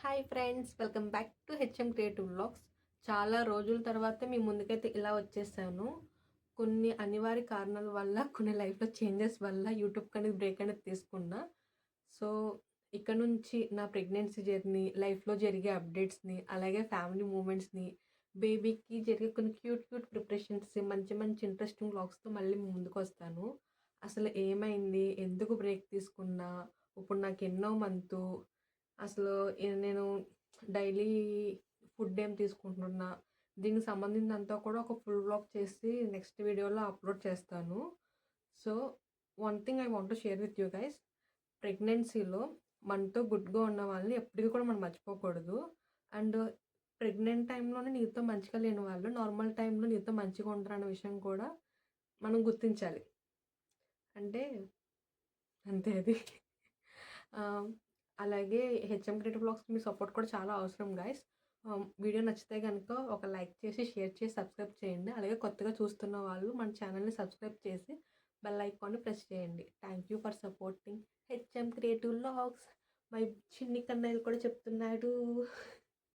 Hi friends, welcome back to HM creative vlogs. చాలా రోజుల తర్వాత మీ ముందుకైతే ఇలా వచ్చేసాను. కొన్ని అనివార్య కారణాల వల్ల, కొన్ని లైఫ్లో చేంజెస్ వల్ల యూట్యూబ్ అనేది బ్రేక్ అనేది తీసుకున్నా. సో ఇక్కడ నుంచి నా ప్రెగ్నెన్సీ జర్నీ, లైఫ్లో జరిగే అప్డేట్స్ని, అలాగే ఫ్యామిలీ మూమెంట్స్ని, బేబీకి జరిగే కొన్ని క్యూట్ క్యూట్ ప్రిపరేషన్స్, మంచి మంచి ఇంట్రెస్టింగ్ వ్లాగ్స్తో మళ్ళీ మీ ముందుకు వస్తాను. అసలు ఏమైంది, ఎందుకు బ్రేక్ తీసుకున్నా, ఇప్పుడు నాకు ఎన్నో మంతు, అసలు నేను డైలీ ఫుడ్ ఏం తీసుకుంటున్నా, దీనికి సంబంధించినంతా కూడా ఒక ఫుల్ వ్లాగ్ చేసి నెక్స్ట్ వీడియోలో అప్లోడ్ చేస్తాను. So one thing I want to share with you guys. ప్రెగ్నెన్సీలో మనతో గుడ్గా ఉన్న వాళ్ళని ఎప్పటికీ కూడా మనం మర్చిపోకూడదు. అండ్ ప్రెగ్నెంట్ టైంలోనే నీతో మంచిగా లేని వాళ్ళు నార్మల్ టైంలో నీతో మంచిగా ఉంటారన్న విషయం కూడా మనం గుర్తించాలి. అంటే అంతే అది. అలాగే హెచ్ఎం క్రియేటివ్ వ్లాగ్స్‌కి మీ సపోర్ట్ కూడా చాలా అవసరం గైస్. వీడియో నచ్చితే గనుక ఒక లైక్ చేసి, షేర్ చేసి, సబ్స్క్రైబ్ చేయండి. అలాగే కొత్తగా చూస్తున్న వాళ్ళు మన ఛానల్‌ని సబ్స్క్రైబ్ చేసి బెల్ ఐకాన్‌ని ప్రెస్ చేయండి. Thank you for supporting HM creative vlogs. My చిన్ని కన్నయ్యలు కూడా చెప్తున్నాడు.